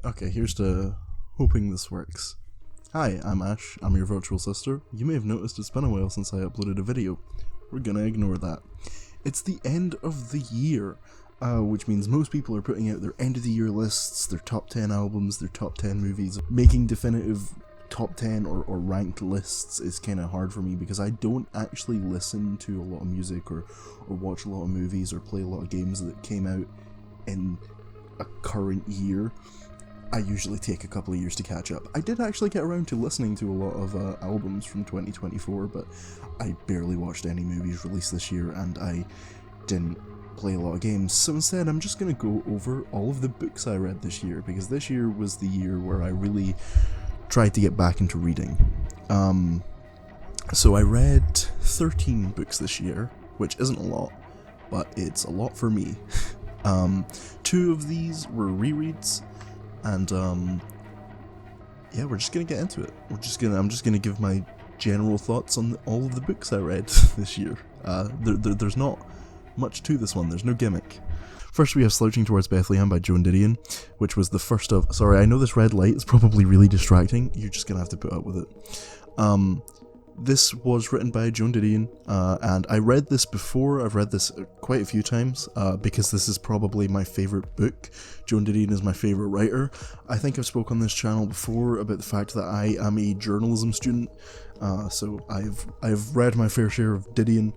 Okay, here's to hoping this works. Hi, I'm Ash, I'm your virtual sister. You may have noticed it's been a while since I uploaded a video. We're gonna ignore that. It's the end of the year, which means most people are putting out their end of the year lists, their top 10 albums, their top 10 movies. Making definitive top 10 or ranked lists is kind of hard for me because I don't actually listen to a lot of music or watch a lot of movies or play a lot of games that came out in a current year. I usually take a couple of years to catch up. I did actually get around to listening to a lot of albums from 2024, but I barely watched any movies released this year, and I didn't play a lot of games. So instead, I'm just going to go over all of the books I read this year, because this year was the year where I really tried to get back into reading. So I read 13 books this year, which isn't a lot, but it's a lot for me. 2 of these were rereads, and yeah, we're just gonna get into it. I'm just gonna give my general thoughts on all of the books I read this year. There's not much to this one. There's no gimmick. First, we have Slouching Towards Bethlehem by Joan Didion, which was the first of... Sorry, I know this red light is probably really distracting. You're just gonna have to put up with it. This was written by Joan Didion, and I read this before. I've read this quite a few times, because this is probably my favourite book. Joan Didion is my favourite writer. I think I've spoken on this channel before about the fact that I am a journalism student, so I've read my fair share of Didion.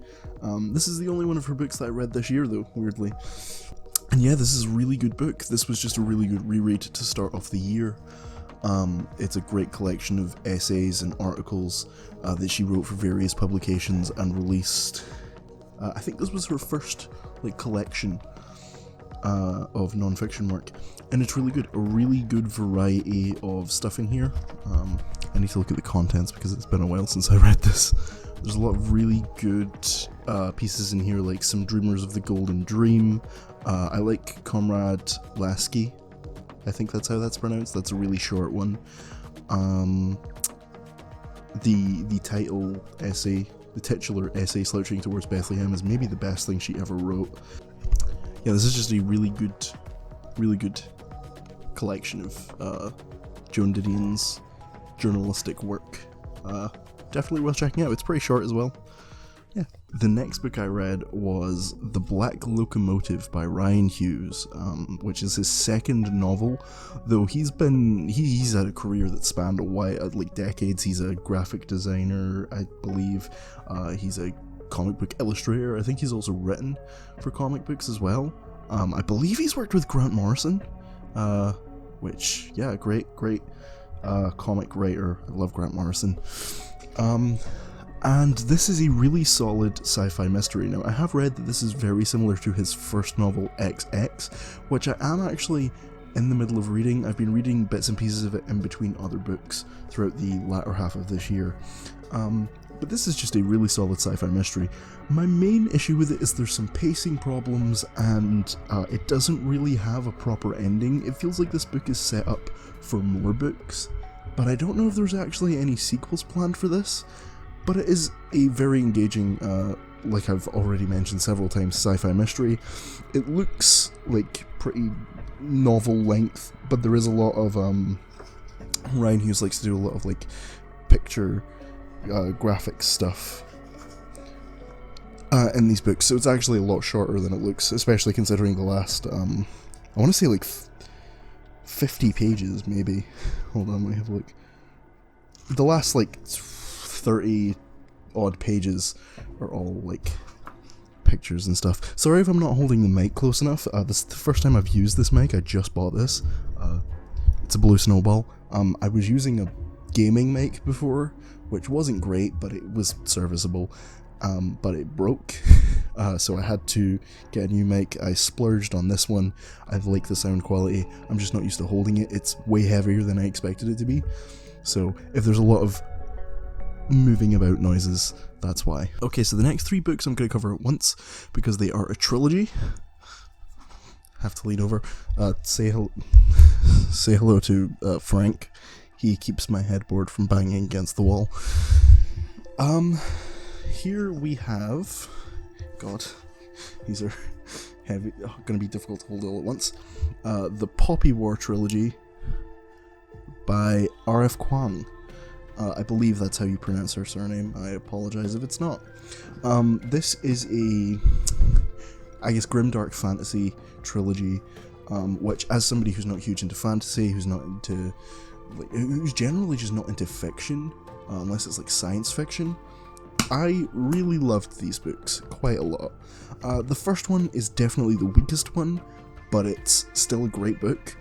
This is the only one of her books that I read this year, though, weirdly. And yeah, this is a really good book. This was just a really good reread to start off the year. It's a great collection of essays and articles that she wrote for various publications and released. I think this was her first collection of non-fiction work, and it's really good. A really good variety of stuff in here. I need to look at the contents because it's been a while since I read this. There's a lot of really good pieces in here, like Some Dreamers of the Golden Dream. I like Comrade Lasky. I think that's how that's pronounced. That's a really short one. The title essay, the titular essay, Slouching Towards Bethlehem, is maybe the best thing she ever wrote. Yeah, this is just a really good collection of Joan Didion's journalistic work. Definitely worth checking out. It's pretty short as well. Yeah. The next book I read was The Black Locomotive by Ryan Hughes, which is his second novel, though he's had a career that spanned decades. He's a graphic designer, I believe. He's a comic book illustrator. I think he's also written for comic books as well. I believe he's worked with Grant Morrison, which, yeah, great comic writer. I love Grant Morrison. And this is a really solid sci-fi mystery. Now, I have read that this is very similar to his first novel, XX, which I am actually in the middle of reading. I've been reading bits and pieces of it in between other books throughout the latter half of this year. But this is just a really solid sci-fi mystery. My main issue with it is there's some pacing problems, and it doesn't really have a proper ending. It feels like this book is set up for more books, but I don't know if there's actually any sequels planned for this. But it is a very engaging, like I've already mentioned several times, sci-fi mystery. It looks like pretty novel length, but there is a lot of, Ryan Hughes likes to do a lot of picture, graphic stuff in these books, so it's actually a lot shorter than it looks, especially considering the last, I want to say 50 pages maybe. Hold on, let me have a look. The last 30 odd pages are all pictures and stuff. Sorry if I'm not holding the mic close enough. This is the first time I've used this mic. I just bought this. It's a Blue Snowball. I was using a gaming mic before, which wasn't great, but it was serviceable. But it broke, so I had to get a new mic. I splurged on this one. I like the sound quality. I'm just not used to holding it. It's way heavier than I expected it to be. So if there's a lot of moving about noises, that's why. Okay, so the next 3 books I'm going to cover at once because they are a trilogy. Have to lean over. Say hello to Frank. He keeps my headboard from banging against the wall. Here we have... God, these are heavy. Oh, going to be difficult to hold all at once. The Poppy War trilogy by R.F. Kwang. I believe that's how you pronounce her surname. I apologize if it's not. This is a, I guess, grimdark fantasy trilogy, which, as somebody who's not huge into fantasy, who's generally just not into fiction, unless it's like science fiction, I really loved these books quite a lot. The first one is definitely the weakest one, but it's still a great book.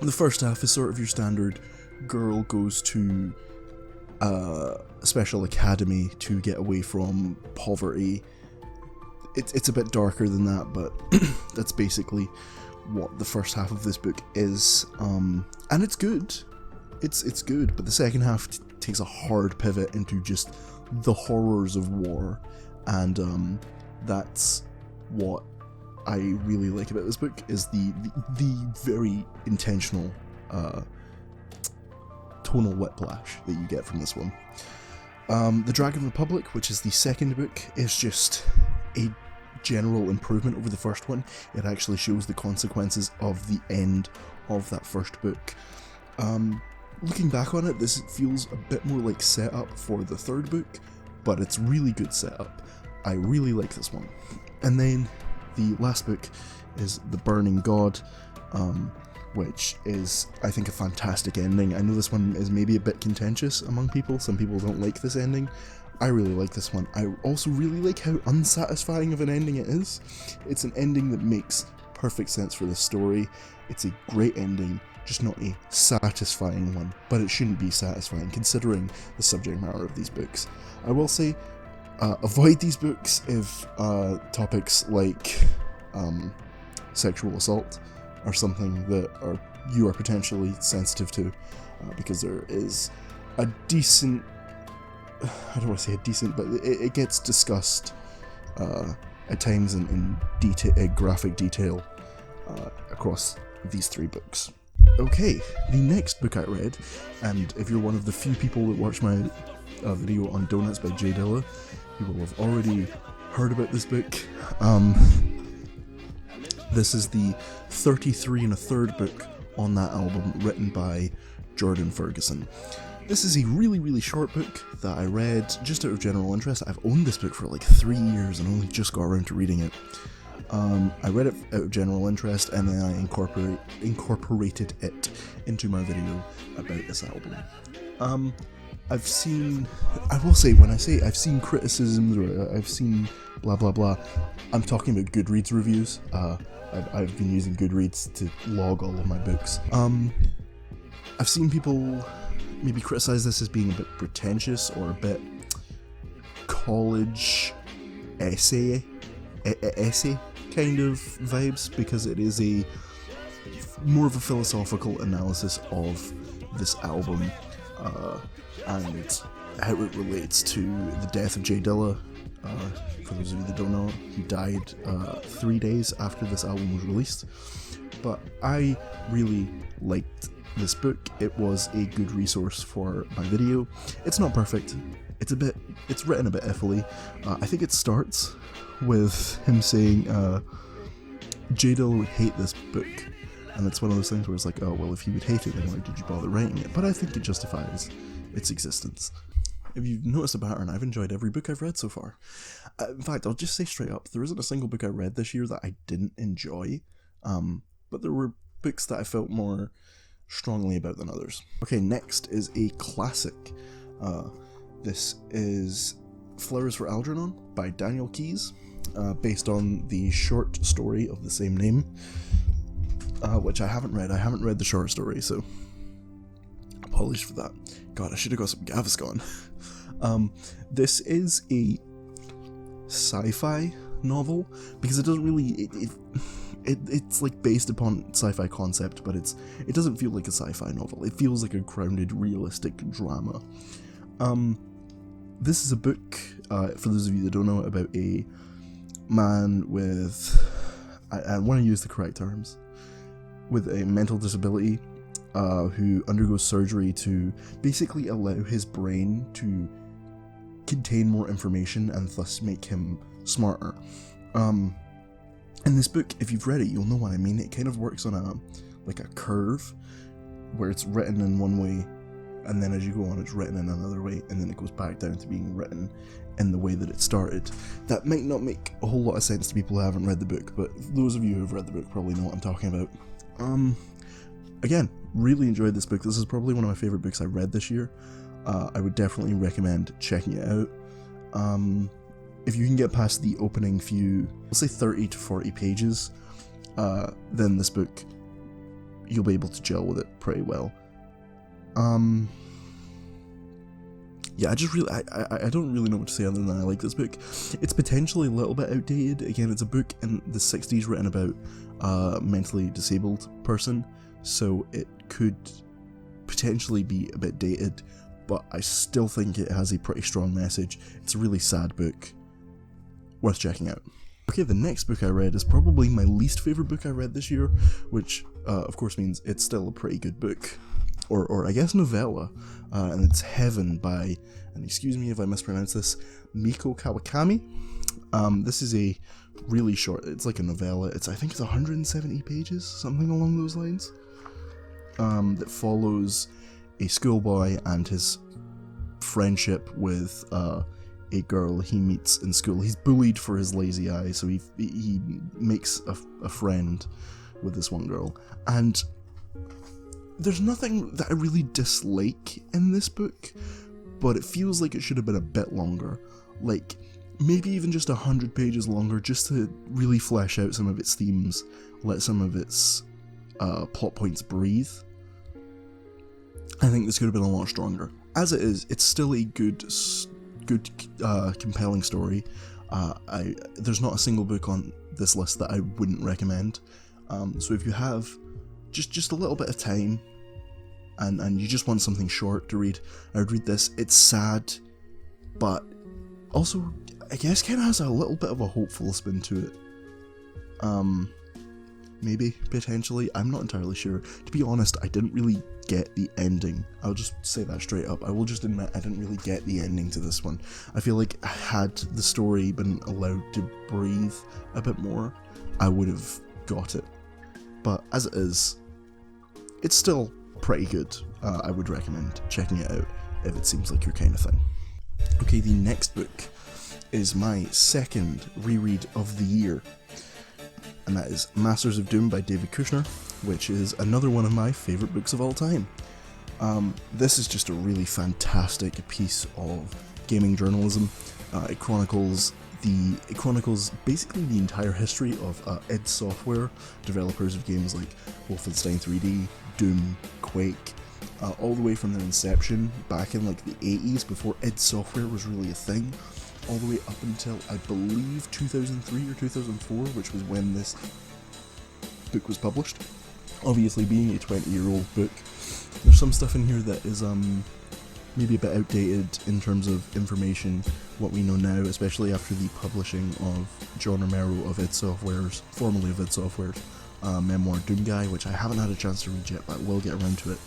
The first half is sort of your standard girl goes to a special academy to get away from poverty. It's a bit darker than that, but that's basically what the first half of this book is. And it's good. It's good, but the second half takes a hard pivot into just the horrors of war, and that's what I really like about this book, is the very intentional tonal whiplash that you get from this one. The Dragon Republic, which is the second book, is just a general improvement over the first one. It actually shows the consequences of the end of that first book. Looking back on it, this feels a bit more like setup for the third book, but it's really good setup. I really like this one. And then the last book is The Burning God, which is, I think, a fantastic ending. I know this one is maybe a bit contentious among people. Some people don't like this ending. I really like this one. I also really like how unsatisfying of an ending it is. It's an ending that makes perfect sense for the story. It's a great ending, just not a satisfying one. But it shouldn't be satisfying considering the subject matter of these books. I will say, avoid these books if topics like sexual assault are something that you are potentially sensitive to, because there is a decent, I don't want to say a decent, but it gets discussed at times in graphic detail across these three books. Okay, the next book I read, and if you're one of the few people that watch my video on Donuts by J Dilla, you will have already heard about this book. This is the 33 1/3 book on that album, written by Jordan Ferguson. This is a really, really short book that I read just out of general interest. I've owned this book for like 3 years and only just got around to reading it. I read it out of general interest, and then I incorporated it into my video about this album. I've seen criticisms, or I've seen blah blah blah, I'm talking about Goodreads reviews. I've been using Goodreads to log all of my books. I've seen people maybe criticize this as being a bit pretentious or a bit college essay kind of vibes, because it is more of a philosophical analysis of this album and how it relates to the death of J Dilla. For those of you that don't know, he died 3 days after this album was released. But I really liked this book. It was a good resource for my video. It's not perfect. It's written a bit iffily. I think it starts with him saying J Dilla would hate this book. And it's one of those things where it's like, oh, well, if he would hate it, then why did you bother writing it? But I think it justifies its existence. If you've noticed a pattern, I've enjoyed every book I've read so far. In fact, I'll just say straight up, there isn't a single book I read this year that I didn't enjoy, but there were books that I felt more strongly about than others. Okay, next is a classic. This is Flowers for Algernon by Daniel Keyes, based on the short story of the same name, which I haven't read. I haven't read the short story, so apologies for that. God, I should have got some Gaviscon. This is a sci-fi novel, because it doesn't really, it's like based upon sci-fi concept, but it doesn't feel like a sci-fi novel. It feels like a grounded, realistic drama. This is a book, for those of you that don't know, about a man with, I want to use the correct terms, with a mental disability, who undergoes surgery to basically allow his brain to contain more information and thus make him smarter. In this book, if you've read it, you'll know what I mean. It kind of works on like a curve where it's written in one way, and then as you go on it's written in another way, and then it goes back down to being written in the way that it started. That might not make a whole lot of sense to people who haven't read the book, but those of you who have read the book probably know what I'm talking about. Again, really enjoyed this book. This is probably one of my favourite books I read this year. I would definitely recommend checking it out. If you can get past the opening few, let's say 30 to 40 pages, then this book, you'll be able to gel with it pretty well. Yeah, I don't really know what to say other than I like this book. It's potentially a little bit outdated. Again, it's a book in the 60s written about a mentally disabled person, so it could potentially be a bit dated, but I still think it has a pretty strong message. It's a really sad book, worth checking out. Okay, the next book I read is probably my least favourite book I read this year, which of course means it's still a pretty good book. Or I guess novella, and it's Heaven by, and excuse me if I mispronounce this, Miko Kawakami. This is a really short, it's like a novella, I think it's 170 pages, something along those lines, that follows a schoolboy and his friendship with a girl he meets in school. He's bullied for his lazy eye, so he makes a friend with this one girl, and there's nothing that I really dislike in this book, but it feels like it should have been a bit longer, like maybe even just 100 pages longer, just to really flesh out some of its themes, let some of its plot points breathe. I think this could have been a lot stronger. As it is, it's still a good, compelling story. There's not a single book on this list that I wouldn't recommend. So if you have just a little bit of time, and you just want something short to read, I would read this. It's sad, but also, I guess, kind of has a little bit of a hopeful spin to it. Maybe, potentially, I'm not entirely sure. To be honest, I didn't really get the ending. I'll just say that straight up. I will just admit I didn't really get the ending to this one. I feel like had the story been allowed to breathe a bit more, I would have got it. But as it is, it's still pretty good. I would recommend checking it out if it seems like your kind of thing. Okay, the next book is my second reread of the year, and that is Masters of Doom by David Kushner, which is another one of my favourite books of all time. This is just a really fantastic piece of gaming journalism. It chronicles basically the entire history of id Software, developers of games like Wolfenstein 3D, Doom, Quake, all the way from their inception back in like the 80s, before id Software was really a thing, all the way up until I believe 2003 or 2004, which was when this book was published. Obviously, being a 20-year-old book, there's some stuff in here that is maybe a bit outdated in terms of information, what we know now, especially after the publishing of John Romero of id Software's, formerly of id Software's, memoir Doom Guy, which I haven't had a chance to read yet, but I will get around to it.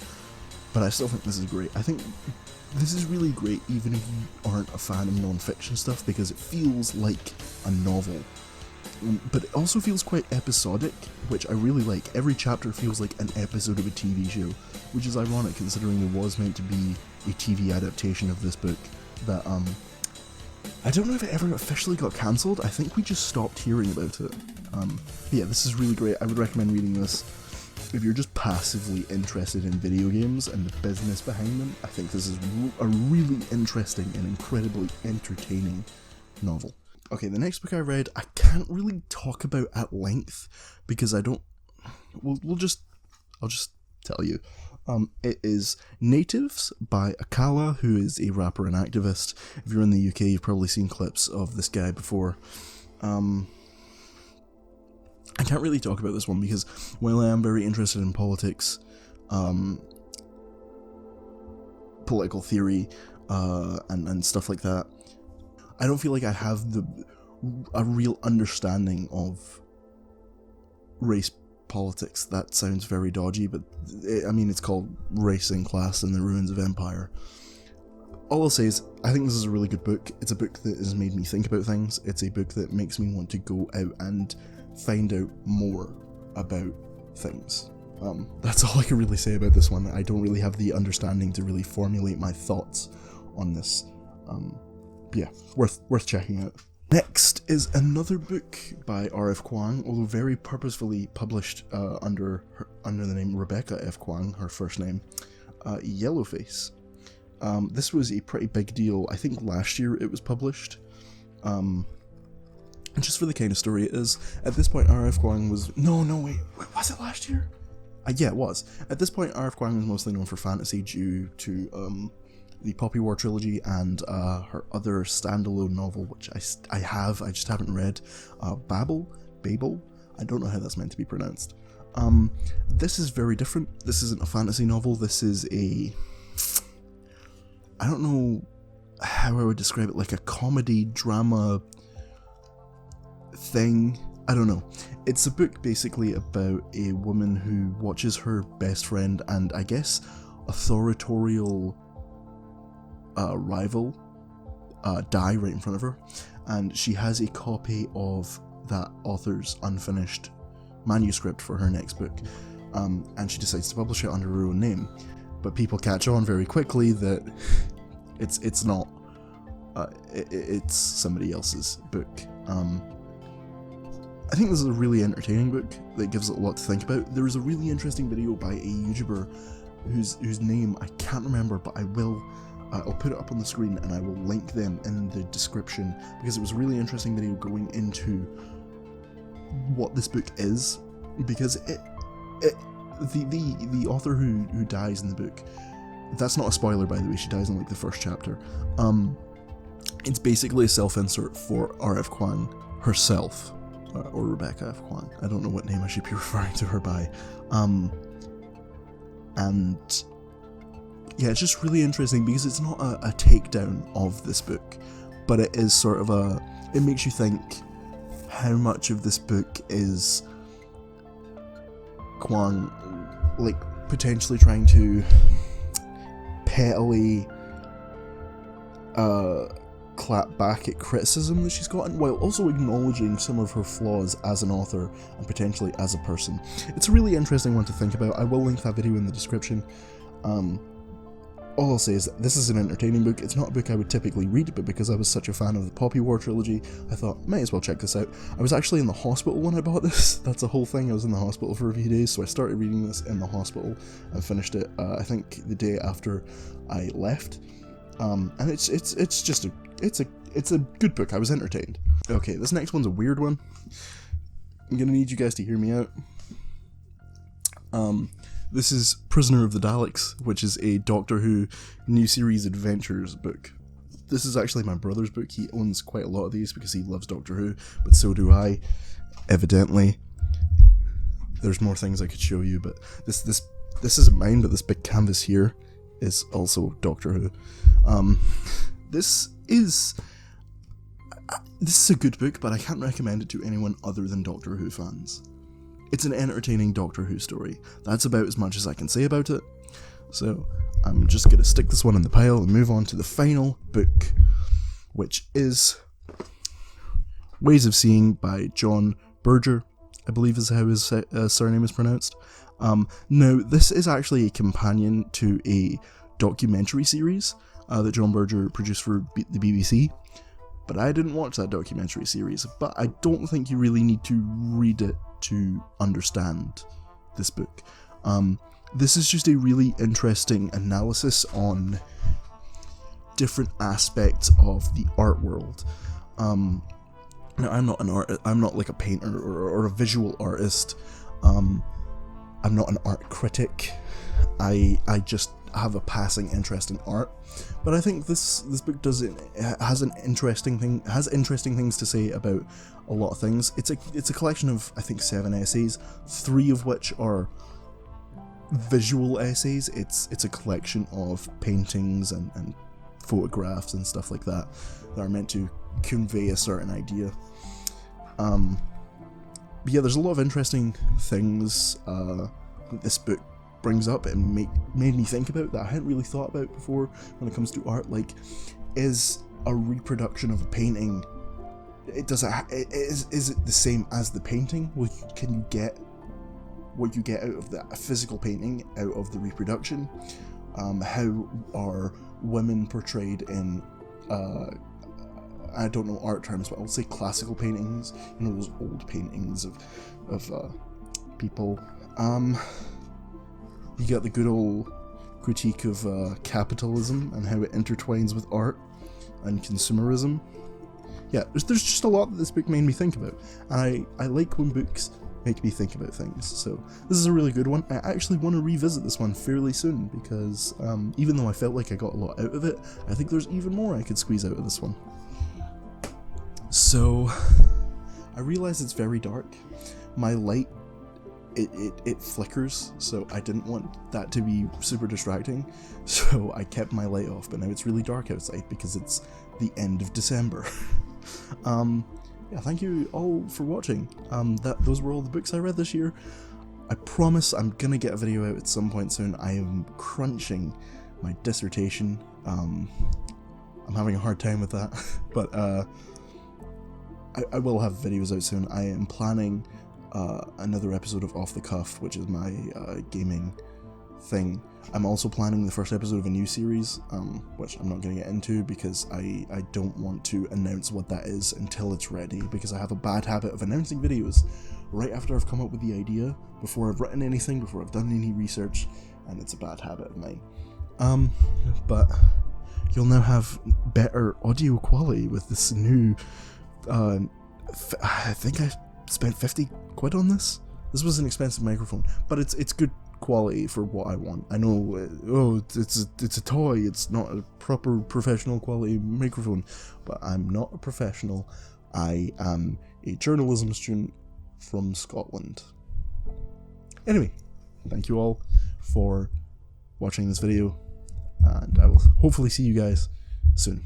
But I still think this is great. I think this is really great even if you aren't a fan of non-fiction stuff, because it feels like a novel. But it also feels quite episodic, which I really like. Every chapter feels like an episode of a TV show, which is ironic considering there was meant to be a TV adaptation of this book that, I don't know if it ever officially got cancelled. I think we just stopped hearing about it. Yeah, this is really great. I would recommend reading this. If you're just passively interested in video games and the business behind them, I think this is a really interesting and incredibly entertaining novel. Okay, the next book I read, I can't really talk about at length because I don't. I'll just tell you. It is Natives by Akala, who is a rapper and activist. If you're in the UK, you've probably seen clips of this guy before. I can't really talk about this one because while I am very interested in politics, political theory, and stuff like that, I don't feel like I have a real understanding of race politics. That sounds very dodgy, but it's called Race and Class and the Ruins of Empire. All I'll say is, I think this is a really good book. It's a book that has made me think about things. It's a book that makes me want to go out and find out more about things. That's all I can really say about this one. I don't really have the understanding to really formulate my thoughts on this. Yeah, worth checking out. Next is another book by R.F. Kuang, although very purposefully published under the name Rebecca F. Kuang, her first name, Yellowface. This was a pretty big deal. I think last year it was published. And just for the kind of story it is, at this point R.F. Kuang was... No, wait, was it last year? Yeah, it was. At this point R.F. Kuang was mostly known for fantasy due to the Poppy War trilogy and her other standalone novel, which I just haven't read, Babel? I don't know how that's meant to be pronounced. This is very different. This isn't a fantasy novel. This is I don't know how I would describe it, like a comedy drama thing. I don't know. It's a book basically about a woman who watches her best friend and I guess authorial rival die right in front of her, and she has a copy of that author's unfinished manuscript for her next book, and she decides to publish it under her own name, but people catch on very quickly that it's not it's somebody else's book. I think this is a really entertaining book that gives it a lot to think about. There is a really interesting video by a YouTuber whose name I can't remember, but I'll put it up on the screen and I will link them in the description, because it was a really interesting video going into what this book is, because the author who dies in the book, that's not a spoiler by the way, she dies in like the first chapter. It's basically a self-insert for R.F. Kuang herself, or Rebecca F. Kuang. I don't know what name I should be referring to her by. And yeah, it's just really interesting because it's not a takedown of this book, but it is sort of it makes you think how much of this book is Kuang like potentially trying to pettily clap back at criticism that she's gotten, while also acknowledging some of her flaws as an author and potentially as a person. It's a really interesting one to think about. I will link that video in the description. All I'll say is that this is an entertaining book. It's not a book I would typically read, but because I was such a fan of the Poppy War trilogy, I thought, might as well check this out. I was actually in the hospital when I bought this. That's a whole thing. I was in the hospital for a few days, so I started reading this in the hospital and finished it, I think, the day after I left. And it's a good book. I was entertained. Okay, this next one's a weird one. I'm gonna need you guys to hear me out. This is Prisoner of the Daleks, which is a Doctor Who new series adventures book. This is actually my brother's book. He owns quite a lot of these because he loves Doctor Who, but so do I, evidently. There's more things I could show you, but this isn't mine, but this big canvas here is also Doctor Who. This is a good book, but I can't recommend it to anyone other than Doctor Who fans. It's an entertaining Doctor Who story. That's about as much as I can say about it. So I'm just going to stick this one in the pile and move on to the final book, which is Ways of Seeing by John Berger, I believe is how his surname is pronounced. Now, this is actually a companion to a documentary series that John Berger produced for the BBC. But I didn't watch that documentary series, but I don't think you really need to read it to understand this book. This is just a really interesting analysis on different aspects of the art world. Now, I'm not like a painter or a visual artist. I'm not an art critic. I just have a passing interest in art, but I think this book has interesting things to say about a lot of things. It's a collection of, I think, 7 essays, 3 of which are visual essays. It's a collection of paintings and photographs and stuff like that are meant to convey a certain idea. But yeah, there's a lot of interesting things that this book brings up and made me think about that I hadn't really thought about before when it comes to art. Like, is a reproduction of a painting, is it the same as the painting? Can you get what you get out of the physical painting, out of the reproduction, how are women portrayed in, I don't know art terms, but I'll say classical paintings, you know, those old paintings of people. You get the good old critique of capitalism and how it intertwines with art and consumerism. Yeah, there's just a lot that this book made me think about, and I like when books make me think about things, so this is a really good one. I actually want to revisit this one fairly soon, because even though I felt like I got a lot out of it, I think there's even more I could squeeze out of this one. So, I realize it's very dark. My light, it flickers, so I didn't want that to be super distracting, so I kept my light off, but now it's really dark outside because it's the end of December. Yeah, thank you all for watching. Those were all the books I read this year. I promise I'm gonna get a video out at some point soon. I am crunching my dissertation. I'm having a hard time with that, but I will have videos out soon. I am planning another episode of Off the Cuff, which is my gaming thing. I'm also planning the first episode of a new series, which I'm not going to get into because I don't want to announce what that is until it's ready, because I have a bad habit of announcing videos right after I've come up with the idea, before I've written anything, before I've done any research, and it's a bad habit of mine. But you'll now have better audio quality with this new, I think I spent 50 quid on this. This was an expensive microphone, but it's good quality for what I want. I know, it's a toy, it's not a proper professional quality microphone, but I'm not a professional. I am a journalism student from Scotland. Anyway, thank you all for watching this video, and I will hopefully see you guys soon.